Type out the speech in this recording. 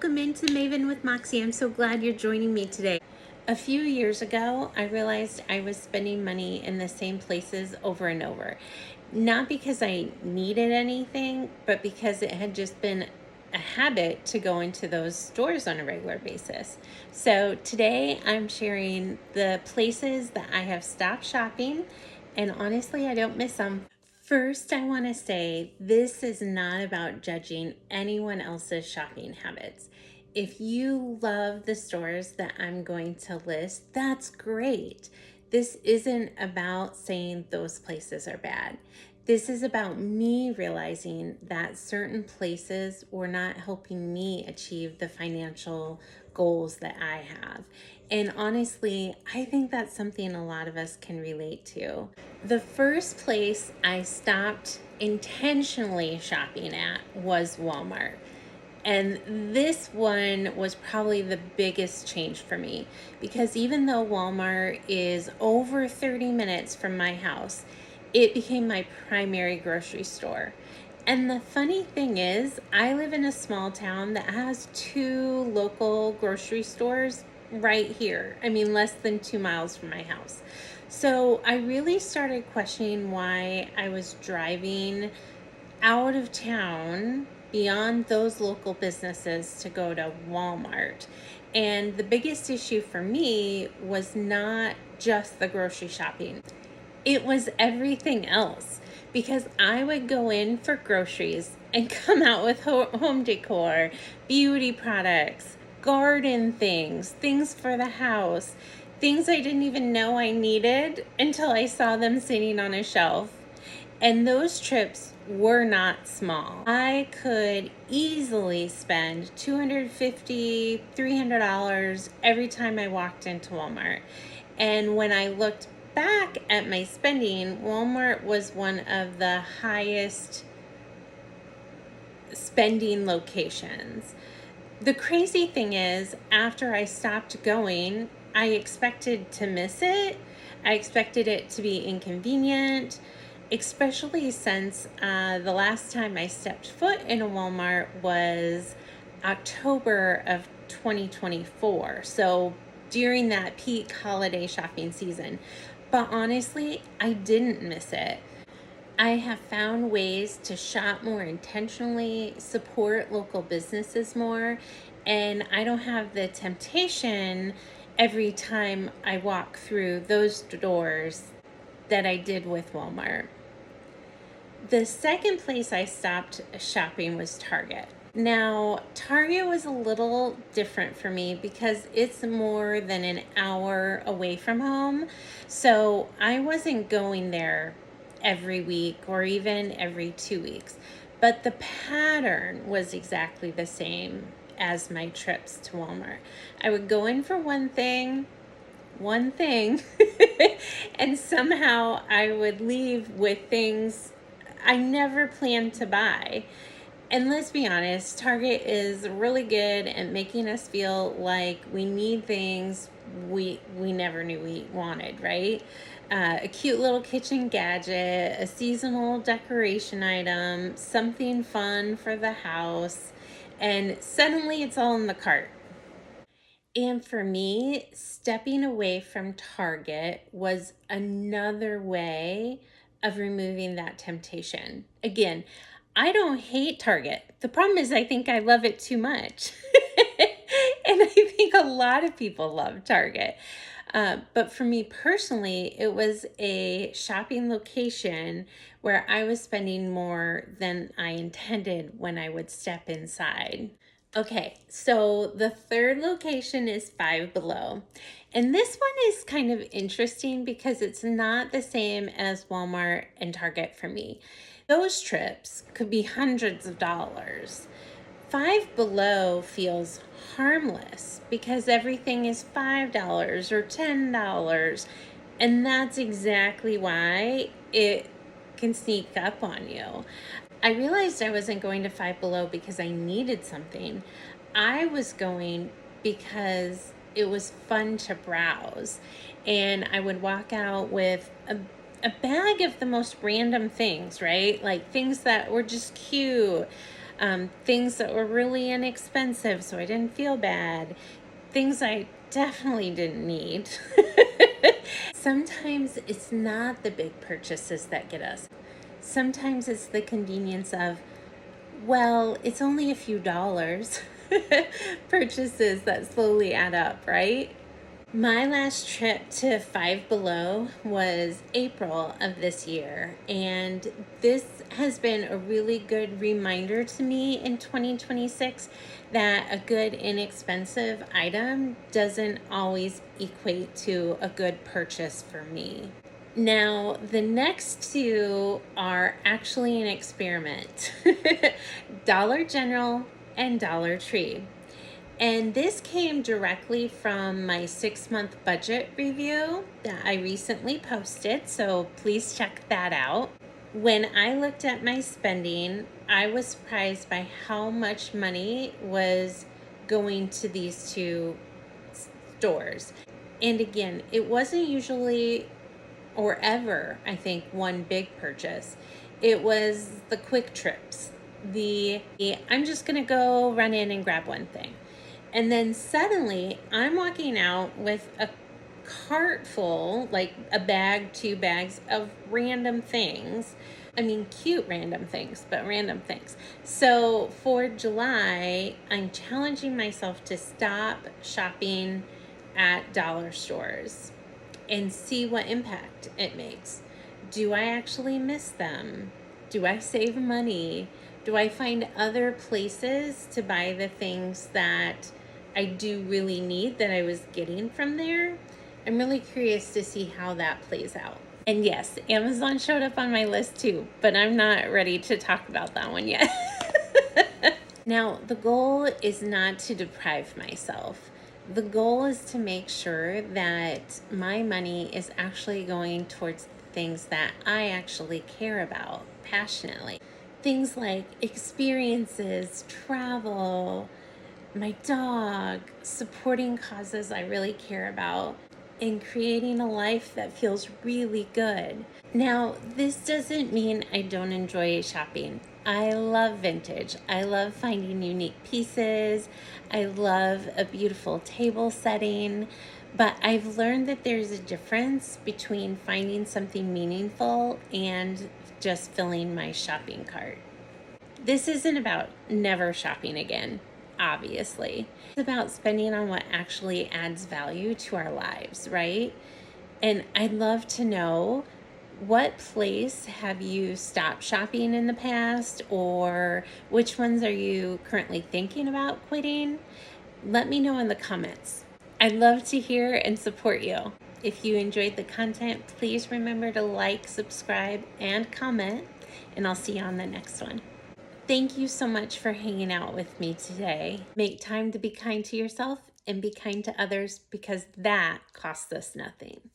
welcome into Maven with Moxie. I'm so glad you're joining me today. A few years ago, I realized I was spending money in the same places over and over. Not because I needed anything, but because it had just been a habit to go into those stores on a regular basis. So today I'm sharing the places that I have stopped shopping, and honestly, I don't miss them. First, I want to say this is not about judging anyone else's shopping habits. If you love the stores that I'm going to list, that's great. This isn't about saying those places are bad. This is about me realizing that certain places were not helping me achieve the financial goals that I have. And honestly, I think that's something a lot of us can relate to. The first place I stopped intentionally shopping at was Walmart. And this one was probably the biggest change for me because even though Walmart is over 30 minutes from my house, it became my primary grocery store. And the funny thing is, I live in a small town that has two local grocery stores right here. I mean, less than 2 miles from my house. So I really started questioning why I was driving out of town beyond those local businesses to go to Walmart. And the biggest issue for me was not just the grocery shopping, it was everything else. Because I would go in for groceries and come out with home decor, beauty products, garden things, things for the house, things I didn't even know I needed until I saw them sitting on a shelf. And those trips were not small. I could easily spend $250, $300 every time I walked into Walmart. And when I looked back at my spending, Walmart was one of the highest spending locations. The crazy thing is, after I stopped going, I expected to miss it. I expected it to be inconvenient, especially since the last time I stepped foot in a Walmart was October of 2024. So during that peak holiday shopping season. But honestly, I didn't miss it. I have found ways to shop more intentionally, support local businesses more, and I don't have the temptation every time I walk through those doors that I did with Walmart. The second place I stopped shopping was Target. Now, Target was a little different for me because it's more than an hour away from home. So I wasn't going there every week or even every 2 weeks. But the pattern was exactly the same as my trips to Walmart. I would go in for one thing, and somehow I would leave with things I never planned to buy. And let's be honest, Target is really good at making us feel like we need things we never knew we wanted, right? A cute little kitchen gadget, a seasonal decoration item, something fun for the house, and suddenly it's all in the cart. And for me, stepping away from Target was another way of removing that temptation. Again, I don't hate Target. The problem is, I think I love it too much. And I think a lot of people love Target. But for me personally, it was a shopping location where I was spending more than I intended when I would step inside. Okay, so the third location is Five Below. And this one is kind of interesting because it's not the same as Walmart and Target for me. Those trips could be hundreds of dollars. Five Below feels harmless because everything is $5 or $10. And that's exactly why it can sneak up on you. I realized I wasn't going to Five Below because I needed something. I was going because it was fun to browse. And I would walk out with a bag of the most random things, right? Like things that were just cute. things that were really inexpensive, so I didn't feel bad, things I definitely didn't need. Sometimes it's not the big purchases that get us. Sometimes it's the convenience of, well, it's only a few dollars purchases that slowly add up, right? My last trip to Five Below was April of this year, and this has been a really good reminder to me in 2026 that a good, inexpensive item doesn't always equate to a good purchase for me. Now, the next two are actually an experiment. Dollar General and Dollar Tree. And this came directly from my 6-month budget review that I recently posted, so please check that out. When I looked at my spending, I was surprised by how much money was going to these two stores. And again, it wasn't usually or ever, I think, one big purchase. It was the quick trips. I'm just going to go run in and grab one thing. And then suddenly I'm walking out with a cart full, like a bag, 2 bags of random things. I mean, cute random things, but random things. So for July, I'm challenging myself to stop shopping at dollar stores and see what impact it makes. Do I actually miss them? Do I save money? Do I find other places to buy the things that I do really need that I was getting from there? I'm really curious to see how that plays out. And yes, Amazon showed up on my list too, but I'm not ready to talk about that one yet. Now, the goal is not to deprive myself. The goal is to make sure that my money is actually going towards things that I actually care about passionately. Things like experiences, travel, my dog, supporting causes I really care about, and creating a life that feels really good. Now, this doesn't mean I don't enjoy shopping. I love vintage. I love finding unique pieces. I love a beautiful table setting. But I've learned that there's a difference between finding something meaningful and just filling my shopping cart. This isn't about never shopping again, obviously. It's about spending on what actually adds value to our lives, right? And I'd love to know, what place have you stopped shopping in the past, or which ones are you currently thinking about quitting? Let me know in the comments. I'd love to hear and support you. If you enjoyed the content, please remember to like, subscribe, and comment, and I'll see you on the next one. Thank you so much for hanging out with me today. Make time to be kind to yourself and be kind to others, because that costs us nothing.